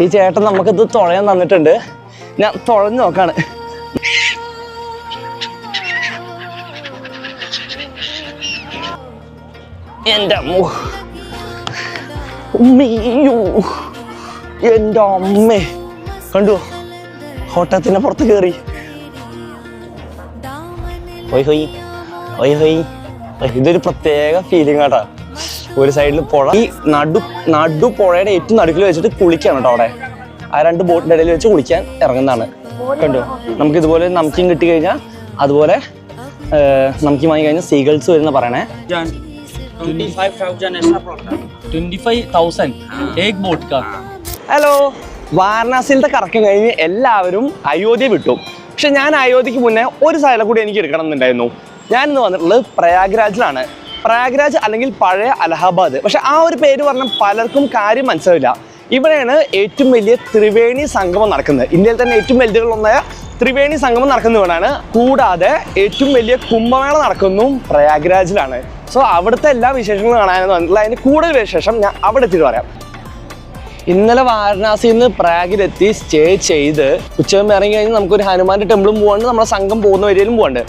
ഈ ചേട്ടൻ നമുക്കിത് തുഴയാൻ തന്നിട്ടുണ്ട്. ഞാൻ തുഴഞ്ഞു നോക്കാണ്. എൻ്റെ ഉമ്മയോ, എൻ്റെ അമ്മേ, കണ്ടു ഹോട്ടത്തിന്റെ പുറത്ത് കയറി. ഇതൊരു പ്രത്യേക ഫീലിംഗ് ആട്ടാ. ഒരു സൈഡിൽ പുഴ, ഈ നടു പുഴയുടെ ഏറ്റവും നടുക്കിൽ വെച്ചിട്ട് കുളിക്കാണ് കേട്ടോ. അവിടെ ആ രണ്ട് ബോട്ടിന്റെ ഇടയിൽ വെച്ച് കുളിക്കാൻ ഇറങ്ങുന്നതാണ്. കണ്ടു, നമുക്ക് ഇതുപോലെ നമുക്കും കിട്ടി കഴിഞ്ഞാൽ അതുപോലെ നമുക്ക് വാങ്ങി കഴിഞ്ഞാൽ സീഗൾസ് വരുന്ന പറയണേ. 25,000 एक बोट का. ഹലോ, വാരണാസിയിലത്തെ കറക്കം കഴിഞ്ഞ് എല്ലാവരും അയോധ്യ വിട്ടു. പക്ഷെ ഞാൻ അയോധ്യക്ക് മുന്നേ ഒരു സ്ഥലം കൂടി എനിക്ക് എടുക്കണം എന്നുണ്ടായിരുന്നു. ഞാനിന്ന് വന്നിട്ടുള്ളത് പ്രയാഗ്രാജിലാണ്. പ്രയാഗ്രാജ് അല്ലെങ്കിൽ പഴയ അലഹബാദ്. പക്ഷെ ആ ഒരു പേര് പറഞ്ഞാൽ പലർക്കും കാര്യം മനസ്സിലാവില്ല. ഇവിടെയാണ് ഏറ്റവും വലിയ ത്രിവേണി സംഗമം നടക്കുന്നത്. ഇന്ത്യയിൽ തന്നെ ഏറ്റവും വലുതുകളൊന്നായ ത്രിവേണി സംഗമം നടക്കുന്നതാണ്. കൂടാതെ ഏറ്റവും വലിയ കുംഭമേള നടക്കുന്നതും പ്രയാഗ്രാജിലാണ്. സോ അവിടുത്തെ എല്ലാ വിശേഷങ്ങളും കാണാനെന്ന് പറഞ്ഞിട്ടുള്ള അതിന് കൂടുതൽ വിശേഷം ഞാൻ അവിടെ എത്തിയിട്ട് പറയാം. ഇന്നലെ വാരണാസിയിൽ നിന്ന് പ്രയാഗിലെത്തി സ്റ്റേ ചെയ്ത് ഉച്ചയാകുമ്പോൾ ഇറങ്ങി കഴിഞ്ഞാൽ നമുക്കൊരു ഹനുമാന്റെ ടെമ്പിളും പോകാണ്ട് നമ്മളെ സംഘം പോകുന്ന വരിയിലും പോകാണ്ട്.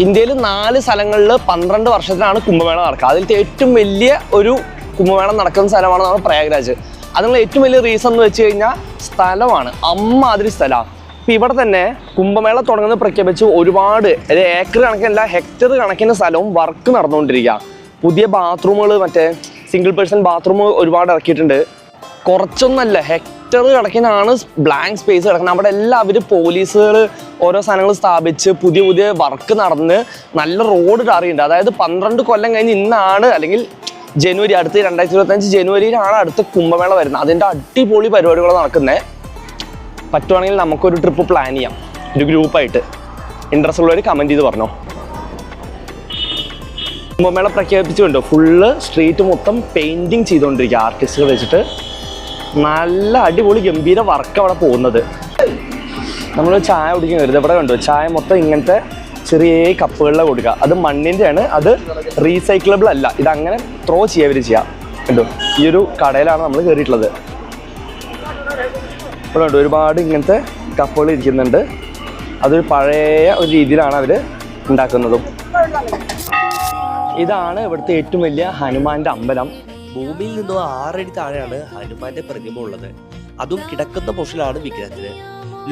ഇന്ത്യയിൽ 4 സ്ഥലങ്ങളിൽ 12 വർഷത്തിലാണ് കുംഭമേള നടക്കുക. അതിലത്തെ ഏറ്റവും വലിയ ഒരു കുംഭമേള നടക്കുന്ന സ്ഥലമാണ് നമ്മുടെ പ്രയാഗ്രാജ്. അതിനുള്ള ഏറ്റവും വലിയ റീസൺ എന്ന് വെച്ച് കഴിഞ്ഞാൽ സ്ഥലമാണ്. അമ്മാതിരി സ്ഥലമാണ്. ഇപ്പം ഇവിടെ തന്നെ കുംഭമേള തുടങ്ങുന്നത് പ്രഖ്യാപിച്ച് ഒരുപാട് ഏക്കർ കണക്കിനല്ല ഹെക്ടർ കണക്കിന് സ്ഥലവും വർക്ക് നടന്നുകൊണ്ടിരിക്കുക. പുതിയ ബാത്റൂമുകൾ, മറ്റേ സിംഗിൾ പേഴ്സൺ ബാത്റൂം ഒരുപാട് ഇറക്കിയിട്ടുണ്ട്. കുറച്ചൊന്നല്ല, ഹെക്ടർ കണക്കിനാണ് ബ്ലാങ്ക് സ്പേസ് കിടക്കുന്നത്. അവിടെ എല്ലാവരും പോലീസുകൾ ഓരോ സാധനങ്ങൾ സ്ഥാപിച്ച് പുതിയ പുതിയ വർക്ക് നടന്ന് നല്ല റോഡ് ടാറിയുണ്ട്. അതായത് 12 കൊല്ലം കഴിഞ്ഞ് ഇന്നാണ്, അല്ലെങ്കിൽ ജനുവരി, അടുത്ത 2025 ജനുവരിയിലാണ് അടുത്ത കുംഭമേള വരുന്നത്. അതിൻ്റെ അടിപൊളി പരിപാടികൾ നടക്കുന്നത്. പറ്റുവാണെങ്കിൽ നമുക്കൊരു ട്രിപ്പ് പ്ലാൻ ചെയ്യാം, ഒരു ഗ്രൂപ്പായിട്ട്. ഇൻട്രസ്റ്റ് ഉള്ളവർ കമൻറ്റ് ചെയ്ത് പറഞ്ഞോ. കുംഭമേള പ്രഖ്യാപിച്ചുകൊണ്ട് ഫുള്ള് സ്ട്രീറ്റ് മൊത്തം പെയിൻറ്റിങ് ചെയ്തുകൊണ്ടിരിക്കുക ആർട്ടിസ്റ്റുകൾ വെച്ചിട്ട്. നല്ല അടിപൊളി ഗംഭീര വർക്ക് അവിടെ പോകുന്നത്. നമ്മൾ ചായ കുടിക്കാൻ കരുത്. ഇവിടെ കണ്ടു ചായ മൊത്തം ഇങ്ങനത്തെ ചെറിയ കപ്പുകളിലാണ് കൊടുക്കുക. അത് മണ്ണിൻ്റെയാണ്, അത് റീസൈക്ലബിൾ അല്ല. ഇതങ്ങനെ ത്രോ ചെയ്യുക ചെയ്യാം. കണ്ടു, ഈ ഒരു കടയിലാണ് നമ്മൾ കയറിയിട്ടുള്ളത്. ഇവിടെ ഉണ്ട് ഒരുപാട് ഇങ്ങനത്തെ കപ്പുകൾ ഇരിക്കുന്നുണ്ട്. അതൊരു പഴയ ഒരു രീതിയിലാണ് അവർ ഉണ്ടാക്കുന്നതും. ഇതാണ് ഇവിടുത്തെ ഏറ്റവും വലിയ ഹനുമാന്റെ അമ്പലം. ഭൂമിയിൽ നിന്നും 6 അടി താഴെയാണ് ഹനുമാന്റെ പ്രതിമ ഉള്ളത്. അതും കിടക്കുന്ന പൊസിഷനിലാണ് വിഗ്രഹത്തിന്.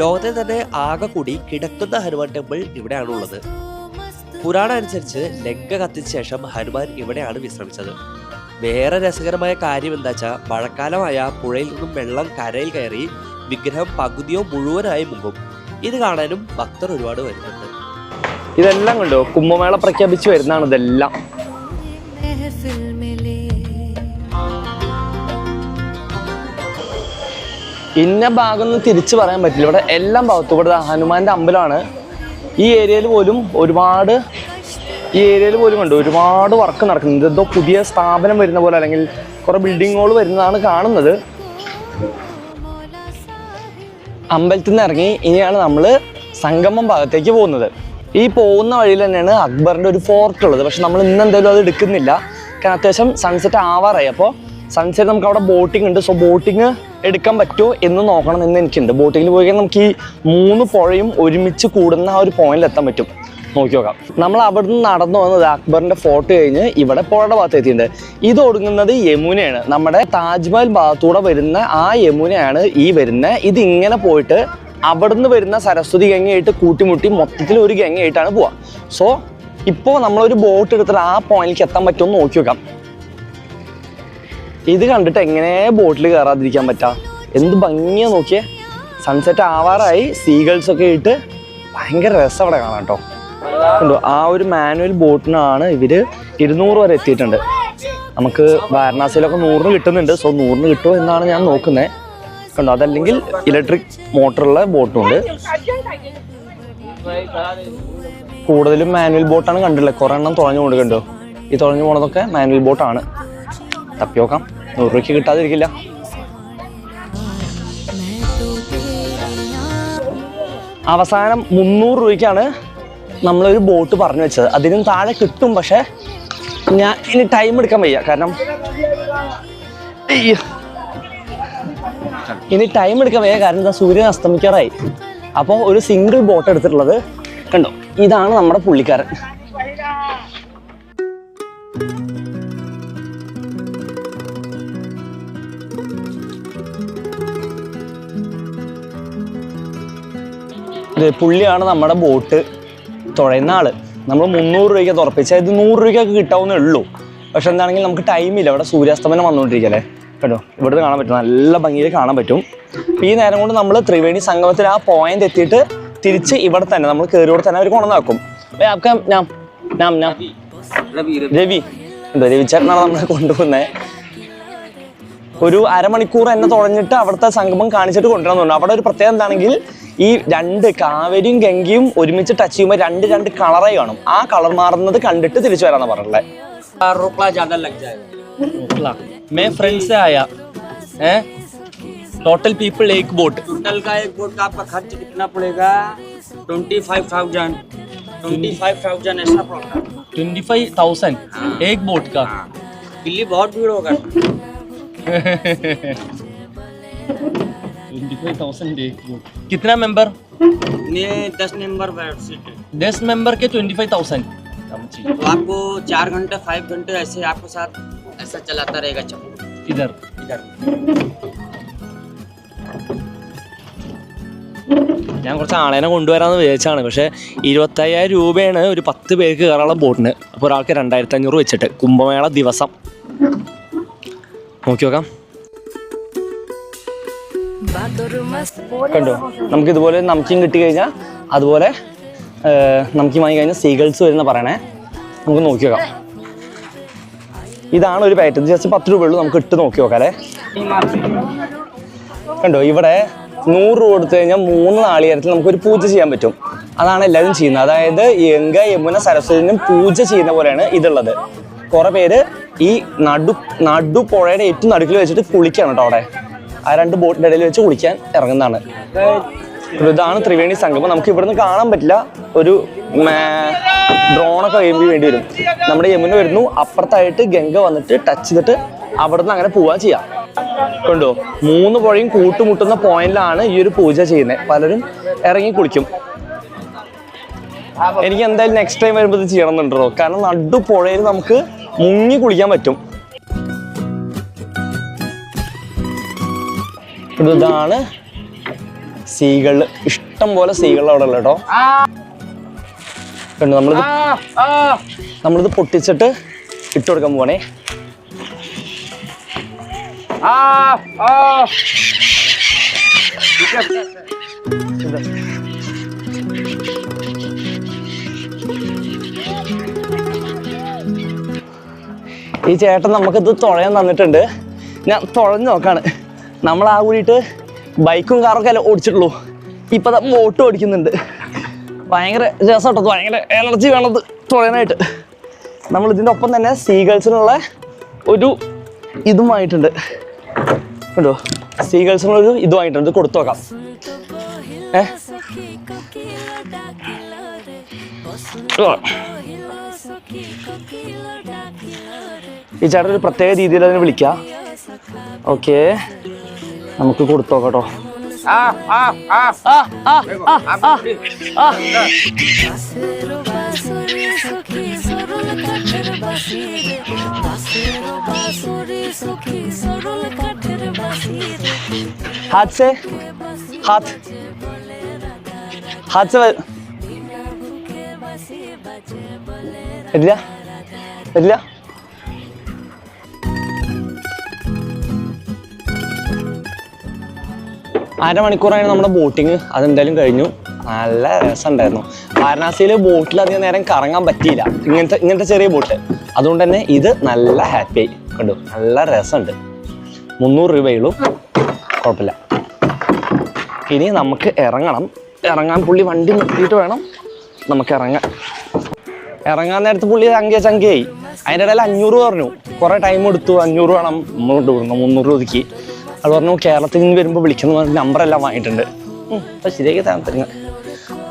ലോകത്തിൽ തന്നെ ആകെ കൂടി കിടക്കുന്ന ഹനുമാൻ ടെമ്പിൾ ഇവിടെയാണ് ഉള്ളത്. പുരാണം അനുസരിച്ച് ലങ്ക കത്തിച്ച ശേഷം ഹനുമാൻ ഇവിടെയാണ് വിശ്രമിച്ചത്. വേറെ രസകരമായ കാര്യം എന്താ വെച്ചാൽ മഴക്കാലമായ പുഴയിൽ നിന്നും വെള്ളം കരയിൽ കയറി വിഗ്രഹം പകുതിയോ മുഴുവനായി മുങ്ങും. ഇത് കാണാനും ഭക്തർ ഒരുപാട് വരുന്നുണ്ട്. ഇതെല്ലാം കണ്ടോ, കുംഭമേള പ്രഖ്യാപിച്ച് വരുന്നതാണ് ഇതെല്ലാം. ഇന്ന ഭാഗം ഒന്നും തിരിച്ചു പറയാൻ പറ്റില്ല. ഇവിടെ എല്ലാം ഭാഗത്തും ഇവിടെ ഹനുമാന്റെ അമ്പലമാണ്. ഈ ഏരിയയിൽ പോലും കണ്ടു ഒരുപാട് വർക്ക് നടക്കുന്നുണ്ട്. എന്തോ പുതിയ സ്ഥാപനം വരുന്ന പോലെ, അല്ലെങ്കിൽ കുറെ ബിൽഡിങ്ങുകൾ വരുന്നതാണ് കാണുന്നത്. അമ്പലത്തിൽ നിന്ന് ഇറങ്ങി ഇനിയാണ് നമ്മൾ സംഗമം ഭാഗത്തേക്ക് പോകുന്നത്. ഈ പോകുന്ന വഴിയിൽ തന്നെയാണ് അക്ബറിൻ്റെ ഒരു ഫോർട്ട് ഉള്ളത്. പക്ഷെ നമ്മൾ ഇന്ന് എന്തായാലും അത് എടുക്കുന്നില്ല, കാരണം അത്യാവശ്യം സൺസെറ്റ് ആവാറായി. അപ്പോൾ സൺസെറ്റ് നമുക്ക് അവിടെ ബോട്ടിംഗ് ഉണ്ട്. സോ ബോട്ടിങ് എടുക്കാൻ പറ്റുമോ എന്ന് നോക്കണം എന്ന് എനിക്കുണ്ട്. ബോട്ടിങ്ങിൽ പോയി കഴിഞ്ഞാൽ നമുക്ക് ഈ 3 പുഴയും ഒരുമിച്ച് കൂടുന്ന ആ ഒരു പോയിന്റിൽ എത്താൻ പറ്റും. നോക്കി നോക്കാം. നമ്മൾ അവിടെ നിന്ന് നടന്നു വന്നത് അക്ബറിൻ്റെ ഫോർട്ട് കഴിഞ്ഞ് ഇവിടെ പുഴയുടെ ഭാഗത്ത് എത്തിയിട്ടുണ്ട്. ഇത് ഒടുങ്ങുന്നത് യമുനയാണ്. നമ്മുടെ താജ്മഹൽ ഭാഗത്തൂടെ വരുന്ന ആ യമുനയാണ് ഈ വരുന്നത്. ഇത് ഇങ്ങനെ പോയിട്ട് അവിടുന്ന് വരുന്ന സരസ്വതി ഗംഗയായിട്ട് കൂട്ടിമുട്ടി മൊത്തത്തിൽ ഒരു ഗംഗയായിട്ടാണ് പോവുക. സോ ഇപ്പോൾ നമ്മളൊരു ബോട്ട് എടുത്തിട്ട് ആ പോയിന്റിലേക്ക് എത്താൻ പറ്റുമെന്ന് നോക്കി നോക്കാം. ഇത് കണ്ടിട്ട് എങ്ങനെ ബോട്ടിൽ കയറാതിരിക്കാൻ പറ്റാം? എന്ത് ഭംഗിയാ നോക്കിയേ. സൺസെറ്റ് ആവാറായി, സീഗൾസൊക്കെ ഇട്ട് ഭയങ്കര രസം അവിടെ കാണാം കേട്ടോ. കണ്ടോ, ആ ഒരു മാനുവൽ ബോട്ടിനാണ് ഇവർ 200 വരെ എത്തിയിട്ടുണ്ട്. നമുക്ക് വാരണാസിയിലൊക്കെ 100 കിട്ടുന്നുണ്ട്. സോ 100 കിട്ടുമോ എന്നാണ് ഞാൻ നോക്കുന്നത്. കണ്ടോ, അതല്ലെങ്കിൽ ഇലക്ട്രിക് മോട്ടറുള്ള ബോട്ടുമുണ്ട്. കൂടുതലും മാനുവൽ ബോട്ടാണ് കണ്ടില്ലേ. കുറേ എണ്ണം തുഴഞ്ഞുകൊണ്ട് കണ്ടോ. ഈ തുഴഞ്ഞു പോണതൊക്കെ മാനുവൽ ബോട്ടാണ്. തപ്പി നോക്കാം, 100 രൂപയ്ക്ക് കിട്ടാതിരിക്കില്ല. അവസാനം 300 രൂപയ്ക്കാണ് നമ്മളൊരു ബോട്ട് പറഞ്ഞു വെച്ചത്. അതിനും താഴെ കിട്ടും. പക്ഷെ ഞാൻ ഇനി ടൈം എടുക്കാൻ വയ്യ, കാരണം ഇനി ടൈം എടുക്കാൻ വേഗം, കാരണം എന്താ സൂര്യൻ അസ്തമിക്കാറായി. അപ്പോൾ ഒരു സിംഗിൾ ബോട്ട് എടുത്തിട്ടുള്ളത് കണ്ടോ, ഇതാണ് നമ്മുടെ പുള്ളിക്കാരൻ. പുള്ളിയാണ് നമ്മുടെ ബോട്ട് തുഴയുന്ന ആള്. നമ്മൾ 300 രൂപയ്ക്ക് തുറപ്പിച്ചാൽ ഇത് 100 രൂപയ്ക്കൊക്കെ കിട്ടാവുന്നേ ഉള്ളൂ. പക്ഷെ എന്താണെങ്കിൽ നമുക്ക് ടൈമില്ല, ഇവിടെ സൂര്യാസ്തമനം വന്നുകൊണ്ടിരിക്കല്ലേ. കേട്ടോ, ഇവിടുന്ന് കാണാൻ പറ്റും, നല്ല ഭംഗിയിൽ കാണാൻ പറ്റും. ഈ നേരം കൊണ്ട് നമ്മൾ ത്രിവേണി സംഗമത്തിൽ ആ പോയിന്റ് എത്തിയിട്ട് തിരിച്ച് ഇവിടെ തന്നെ നമ്മൾ കയറിയോടെ തന്നെ അവർ കൊണ്ടുവന്നാക്കും. രവി എന്തോ രവിച്ചേട്ടനാണ് നമ്മളെ കൊണ്ടുപോകുന്നത്. ഒരു അരമണിക്കൂർ എന്നെ തുഴഞ്ഞിട്ട് അവിടുത്തെ സംഗമം കാണിച്ചിട്ട് കൊണ്ടുവരുന്നുണ്ട്. അവിടെ ഒരു പ്രത്യേകത എന്താണെങ്കിൽ ഈ രണ്ട് കാവേരിയും ഗംഗയും ഒരുമിച്ച് ടച്ച് ചെയ്യുമ്പോൾ രണ്ട് കളറായി കാണും. ആ കളർ മാറുന്നത് കണ്ടിട്ട് തിരിച്ചു വരാന്നാ പറഞ്ഞിട്ടുള്ളത്. मैं फ्रेंड से आया है. टोटल पीपल एक बोट. टोटल का एक बोट का आपका खर्च कितना पड़ेगा? 25,000 ऐसा पड़ता है. 25,000 एक बोट का. दिल्ली बहुत भीड़ होगा. 25,000 एक बोट. कितना मेंबर? ये 10 मेंबर बैठ सीट है. 10 मेंबर के 25,000. तो आपको 4 घंटे 5 घंटे ऐसे आपको साथ ऐसा चलाता रहेगा. चलो इधर ഞാൻ കുറച്ച് ആളേനെ കൊണ്ടുവരാമെന്ന് വിചാരിച്ചാണ്. പക്ഷേ 25,000 രൂപയാണ് ഒരു 10 പേർക്ക് കയറാനുള്ള ബോട്ടിന്. അപ്പോൾ ഒരാൾക്ക് 2,500 വെച്ചിട്ട് കുംഭമേള ദിവസം. നോക്കി നോക്കാം. കണ്ടോ, നമുക്കിതുപോലെ നംകീൻ കിട്ടിക്കഴിഞ്ഞാൽ അതുപോലെ നംകീൻ വാങ്ങി കഴിഞ്ഞാൽ സീഗൾസ് വരുന്ന പറയണേ. നമുക്ക് നോക്കി നോക്കാം. ഇതാണ് ഒരു പാക്കറ്റ്, ജസ്റ്റ് 10 രൂപയുള്ളൂ. നമുക്ക് ഇട്ട് നോക്കി നോക്കാം അല്ലേ. കണ്ടോ, ഇവിടെ 100 രൂപ കൊടുത്തു കഴിഞ്ഞാൽ 3 നാളികേരത്തിൽ നമുക്കൊരു പൂജ ചെയ്യാൻ പറ്റും. അതാണ് എല്ലാവരും ചെയ്യുന്നത്. അതായത് ഗംഗ യമുന സരസ്വതിനും പൂജ ചെയ്യുന്ന പോലെയാണ് ഇതുള്ളത്. കുറെ പേര് ഈ നടു പുഴയുടെ ഏറ്റവും നടുക്കിൽ വെച്ചിട്ട് കുളിക്കാണ് കേട്ടോ. അവിടെ ആ 2 ബോട്ടിൻ്റെ ഇടയിൽ വെച്ച് കുളിക്കാൻ ഇറങ്ങുന്നതാണ്. ഇതാണ് ത്രിവേണി സംഗമം. നമുക്ക് ഇവിടുന്ന് കാണാൻ പറ്റില്ല, ഒരു ഡ്രോണൊക്കെ വേണ്ടി വരും. നമ്മുടെ യമുന വരുന്നു, അപ്പുറത്തായിട്ട് ഗംഗ വന്നിട്ട് ടച്ച് ചെയ്തിട്ട് അവിടുന്ന് അങ്ങനെ പോവാ ചെയ്യാം. കണ്ടോ, 3 പുഴയും കൂട്ടുമുട്ടുന്ന പോയിന്റിലാണ് ഈ ഒരു പൂജ ചെയ്യുന്നത്. പലരും ഇറങ്ങി കുളിക്കും. എനിക്ക് എന്തായാലും നെക്സ്റ്റ് ടൈം വരുമ്പോൾ ഇത് ചെയ്യണം എന്നുണ്ടോ, കാരണം നടു പുഴയിൽ നമുക്ക് മുങ്ങി കുളിക്കാൻ പറ്റും. ഇതാണ് സീകൾ, ഇഷ്ടം പോലെ സീകൾ അവിടെ ഉള്ള കേട്ടോ. കണ്ടു, നമ്മളിത് പൊട്ടിച്ചിട്ട് ഇട്ട് കൊടുക്കാൻ പോണേ. ഈ ചേട്ടൻ നമുക്കിത് തുഴയാൻ തന്നിട്ടുണ്ട്. ഞാൻ തുഴഞ്ഞു നോക്കാണ്. നമ്മൾ ആ കൂടിയിട്ട് ബൈക്കും കാറൊക്കെ അല്ല ഓടിച്ചിട്ടുള്ളൂ. ഇപ്പം ബോട്ട് ഓടിക്കുന്നുണ്ട്. ഭയങ്കര രസം കേട്ടോ, ഭയങ്കര എനർജി വേണത് തുഴയാനായിട്ട്. നമ്മൾ ഇതിൻ്റെ ഒപ്പം തന്നെ സീഗൾസിനുള്ള ഒരു ഇതുമായിട്ടുണ്ട്. കണ്ടോ, സീഗൾസിനുള്ളൊരു ഇതുമായിട്ടുണ്ട്. ഇത് കൊടുത്തു നോക്കാം. ഈ ചേട്ടൻ ഒരു പ്രത്യേക രീതിയിൽ അതിനെ വിളിക്കാം. ഓക്കെ, നമുക്ക് കൊടുത്തു നോക്കാം കേട്ടോ. हाथ से हाथ വരില്ല വരില്ല. അരമണിക്കൂറാണ് നമ്മുടെ ബോട്ടിങ്. അതെന്തായാലും കഴിഞ്ഞു. നല്ല രസമുണ്ടായിരുന്നു. വാരണാസിയിൽ ബോട്ടിൽ അധികം നേരം കറങ്ങാൻ പറ്റിയില്ല, ഇങ്ങനത്തെ ചെറിയ ബോട്ട്. അതുകൊണ്ട് തന്നെ ഇത് നല്ല ഹാപ്പിയായി. കണ്ടു, നല്ല രസമുണ്ട്. 300 രൂപയുള്ളൂ, കുഴപ്പമില്ല. ഇനി നമുക്ക് ഇറങ്ങാൻ പുള്ളി വണ്ടി നിർത്തിയിട്ട് വേണം നമുക്ക് ഇറങ്ങാൻ നേരത്ത് പുള്ളി ചങ്കയായി. അതിൻ്റെ ഇടയിൽ 500 പറഞ്ഞു. കുറേ ടൈം എടുത്തു. 500 വേണം, 300 ഒതുക്കി. അത് പറഞ്ഞു കേരളത്തിൽ നിന്ന് വരുമ്പോൾ വിളിക്കുന്ന നമ്പറെല്ലാം വാങ്ങിയിട്ടുണ്ട്. അപ്പം ശരിയാക്കി തരുന്നത്.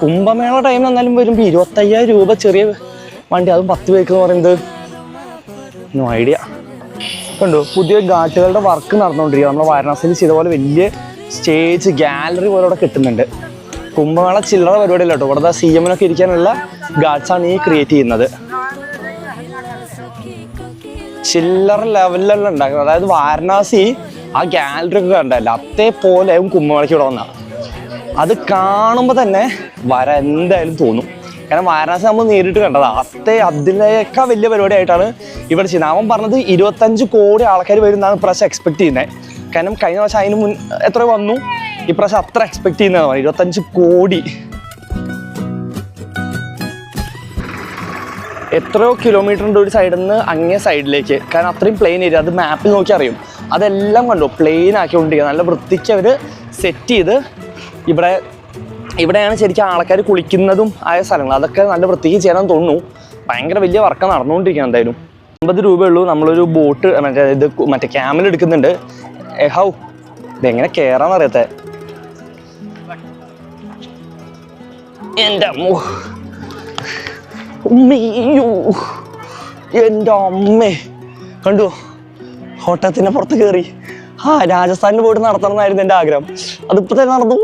കുംഭമേള ടൈം എന്നാലും വരുമ്പോൾ 25,000 രൂപ ചെറിയ വണ്ടി, അതും 10 പേർക്ക് എന്ന് പറയുന്നത് നോ ഐഡിയ. കണ്ടോ പുതിയ ഘാട്ടുകളുടെ വർക്ക് നടന്നുകൊണ്ടിരിക്കുക. നമ്മൾ വാരണാസിയിൽ ചെയ്ത പോലെ വലിയ സ്റ്റേജ് ഗാലറി പോലെ ഇവിടെ കിട്ടുന്നുണ്ട്. കുംഭമേള ചില്ലറ പരിപാടിയല്ല കേട്ടോ. ഇവിടെ CM-നൊക്കെ ഇരിക്കാനുള്ള ഗാർഡ്സാണ് ഈ ക്രിയേറ്റ് ചെയ്യുന്നത്. ചില്ലറ ലെവലിലുള്ള ഉണ്ടാക്കുന്നത്. അതായത് വാരണാസി ആ ഗാലറി ഒക്കെ കണ്ടല്ല അതേപോലെ കുംഭമേളയ്ക്ക് ഇവിടെ വന്ന അത് കാണുമ്പോൾ തന്നെ എന്തായാലും തോന്നും. കാരണം വാരണാസി നമ്മൾ നേരിട്ട് കണ്ടതാ. അതിനേക്കാൾ വലിയ പരിപാടിയായിട്ടാണ് ഇവിടെ ചെയ്യുന്നത്. അവൻ പറഞ്ഞത് 25 കോടി ആൾക്കാർ വരുന്നതാണ് ഇപ്രാവശ്യം എക്സ്പെക്ട് ചെയ്യുന്നത്. കാരണം കഴിഞ്ഞ പ്രാവശ്യം അതിന് എത്ര വന്നു, ഇപ്രാവശ്യം അത്ര എക്സ്പെക്ട് ചെയ്യുന്നതാണ് 25 കോടി. എത്രയോ കിലോമീറ്റർ ഉണ്ട് ഒരു സൈഡിൽ നിന്ന് അങ്ങേ സൈഡിലേക്ക്. കാരണം അത്രയും പ്ലെയിൻ ഏരിയ, അത് മാപ്പിൽ നോക്കി അറിയും. അതെല്ലാം കണ്ടോ പ്ലെയിൻ ആക്കിക്കൊണ്ടിരിക്കുക. നല്ല വൃത്തിക്ക് അവർ സെറ്റ് ചെയ്ത് ഇവിടെയാണ് ശരിക്കും ആൾക്കാർ കുളിക്കുന്നതും ആയ സ്ഥലങ്ങൾ. അതൊക്കെ നല്ല വൃത്തിക്ക് ചെയ്യണമെന്ന് തോന്നുന്നു. ഭയങ്കര വലിയ വർക്ക് നടന്നുകൊണ്ടിരിക്കുക. എന്തായാലും 50 രൂപയുള്ളൂ. നമ്മളൊരു ബോട്ട് മറ്റേ ക്യാമൽ എടുക്കുന്നുണ്ട്. ഹൗ ഇതെങ്ങനെ കയറാന്ന് അറിയാത്ത എൻ്റെ എൻ്റെ അമ്മേ കണ്ടു. ഓട്ടത്തിൻ്റെ പുറത്ത് കയറി രാജസ്ഥാനിൽ പോയിട്ട് നടത്തണമെന്നായിരുന്നു എൻ്റെ ആഗ്രഹം. അതിപ്പോൾ തന്നെ നടന്നു.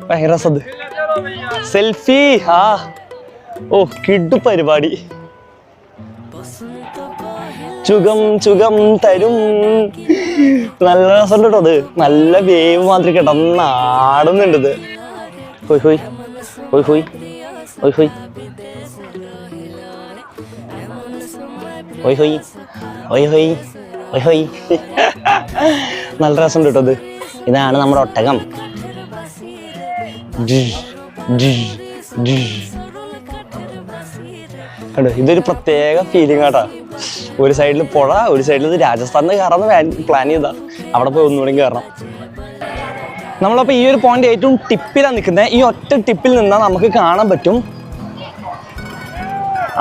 ഭയങ്കര രസത്. സെൽഫി ഓ കിഡു പരിപാടി. ചുകം തരും. നല്ല രസമുണ്ട് കേട്ടോ. അത് നല്ല വേവ് മാതിരി കിടന്നാടുന്നുണ്ട്. ഇത് ഹോയ് ഹോയ് ഹോയ് ഹോയ് ഹോയ് ഹോയ് ഹോയ് ഹോയ് ഹോയ് ഹോയ് ഹോയ് ഹോയ്. നല്ല രസമുണ്ട് കേട്ടോ. ഇത് ഇതാണ് നമ്മുടെ ഒട്ടകം. കണ്ടോ ഇതൊരു പ്രത്യേക ഫീലിംഗ് ആട്ടാ. ഒരു സൈഡിൽ പുഴ, ഒരു സൈഡിൽ ഇത് രാജസ്ഥാനിൽ കയറാമെന്ന് പ്ലാൻ ചെയ്താ. അവിടെ പോയി ഒന്നുകൂടി കയറണം. നമ്മളപ്പോൾ ഈ ഒരു പോയിന്റ് ഏറ്റവും ടിപ്പിലാണ് നിൽക്കുന്നത്. ഈ ഒറ്റ ടിപ്പിൽ നിന്നാൽ നമുക്ക് കാണാൻ പറ്റും.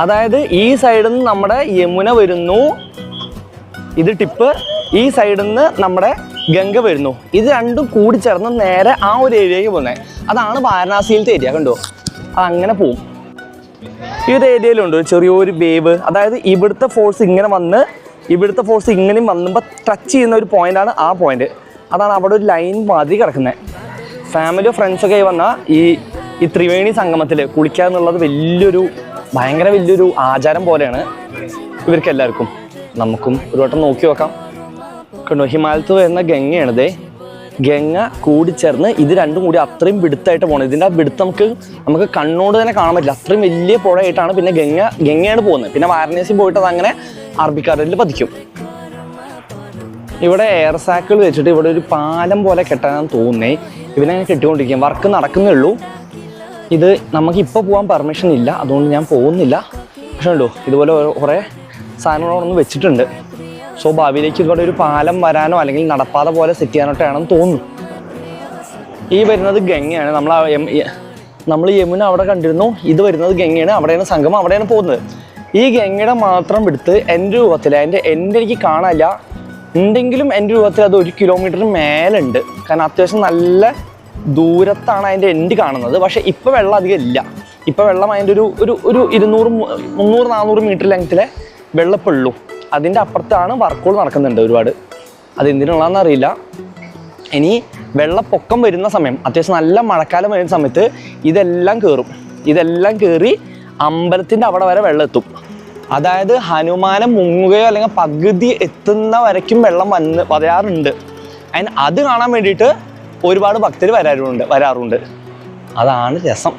അതായത് ഈ സൈഡിൽ നിന്ന് നമ്മുടെ യമുന വരുന്നു, ഇത് ടിപ്പ്. ഈ സൈഡിൽ നിന്ന് നമ്മുടെ ഗംഗ വരുന്നു. ഇത് രണ്ടും കൂടി ചേർന്ന് നേരെ ആ ഒരു ഏരിയയ്ക്ക് പോകുന്നത്. അതാണ് വാരണാസിയിലത്തെ ഏരിയ. കണ്ടോ അതങ്ങനെ പോവും. ഈ ഒരു ഏരിയയിലുണ്ട് ഒരു ചെറിയൊരു വേവ്. അതായത് ഇവിടുത്തെ ഫോഴ്സ് ഇങ്ങനെ വന്ന് ഇവിടുത്തെ ഫോഴ്സ് ഇങ്ങനെയും വന്നുമ്പോൾ ടച്ച് ചെയ്യുന്ന ഒരു പോയിന്റാണ് ആ പോയിന്റ്. അതാണ് അവിടെ ഒരു ലൈൻ മാതിരി കിടക്കുന്നത്. ഫാമിലിയോ ഫ്രണ്ട്സൊക്കെ ആയി വന്നാൽ ഈ ത്രിവേണി സംഗമത്തിൽ കുളിക്കുക എന്നുള്ളത് ഭയങ്കര വലിയൊരു ആചാരം പോലെയാണ് ഇവർക്ക് എല്ലാവർക്കും. നമുക്കും ഒരു വട്ടം നോക്കി നോക്കാം. കണ്ടോ ഹിമാലയത്ത് വരുന്ന ഗംഗയാണിതേ. ഗംഗ കൂടിച്ചേർന്ന് ഇത് രണ്ടും കൂടി അത്രയും വിടുത്തായിട്ട് പോകണം. ഇതിൻ്റെ ആ വിടുത്ത് നമുക്ക് കണ്ണോട് തന്നെ കാണാൻ പറ്റില്ല. അത്രയും വലിയ പുഴയായിട്ടാണ് പിന്നെ ഗംഗയാണ് പോകുന്നത്. പിന്നെ വാരണാസി പോയിട്ട് അതങ്ങനെ അറബിക്കടലിൽ പതിക്കും. ഇവിടെ എയർ സാക്കിൾ വെച്ചിട്ട് ഇവിടെ ഒരു പാലം പോലെ കെട്ടാനാണ് തോന്നുന്നേ. ഇവനങ്ങനെ കെട്ടിക്കൊണ്ടിരിക്കും. വർക്ക് നടക്കുന്നേ ഉള്ളൂ. ഇത് നമുക്കിപ്പോൾ പോകാൻ പെർമിഷൻ ഇല്ല, അതുകൊണ്ട് ഞാൻ പോകുന്നില്ല. പക്ഷേ ഉണ്ടോ ഇതുപോലെ കുറേ സാധനങ്ങളൊന്നും വെച്ചിട്ടുണ്ട്. സോ ഭാവിയിലേക്ക് ഇതുപോലെ ഒരു പാലം വരാനോ അല്ലെങ്കിൽ നടപ്പാത പോലെ സെറ്റ് ചെയ്യാനോട്ടാണെന്ന് തോന്നുന്നു. ഈ വരുന്നത് ഗംഗയാണ്. നമ്മൾ യമുന അവിടെ കണ്ടിരുന്നു. ഇത് വരുന്നത് ഗംഗയാണ്. അവിടെയാണ് സംഗമം, അവിടെയാണ് പോകുന്നത്. ഈ ഗംഗയുടെ മാത്രം എടുത്ത് എൻ്റെ രൂപത്തിൽ എൻ്റെ എനിക്ക് കാണാനില്ല ഉണ്ടെങ്കിലും എൻ്റെ രൂപത്തിൽ അത് 1 കിലോമീറ്ററിന് മേലുണ്ട്. കാരണം അത്യാവശ്യം നല്ല ദൂരത്താണ് അതിൻ്റെ എൻഡ് കാണുന്നത്. പക്ഷേ ഇപ്പോൾ വെള്ളം അധികം ഇല്ല. ഇപ്പോൾ വെള്ളം അതിൻ്റെ ഒരു 200-300-400 മീറ്റർ ലെങ്ത്തിലെ വെള്ളപ്പുള്ളൂ. അതിൻ്റെ അപ്പുറത്താണ് വർക്കുകൾ നടക്കുന്നുണ്ട് ഒരുപാട്. അതെന്തിനുള്ളതെന്ന് അറിയില്ല. ഇനി വെള്ളപ്പൊക്കം വരുന്ന സമയം, അത്യാവശ്യം നല്ല മഴക്കാലം വരുന്ന സമയത്ത് ഇതെല്ലാം കയറി അമ്പലത്തിൻ്റെ അവിടെ വരെ വെള്ളം എത്തും. അതായത് ഹനുമാനെ മുങ്ങുകയോ അല്ലെങ്കിൽ പകുതി എത്തുന്ന വരയ്ക്കും വെള്ളം വരാറുണ്ട്. അത് കാണാൻ വേണ്ടിയിട്ട് ഒരുപാട് ഭക്തർ വരാറുണ്ട്. അതാണ് രസം.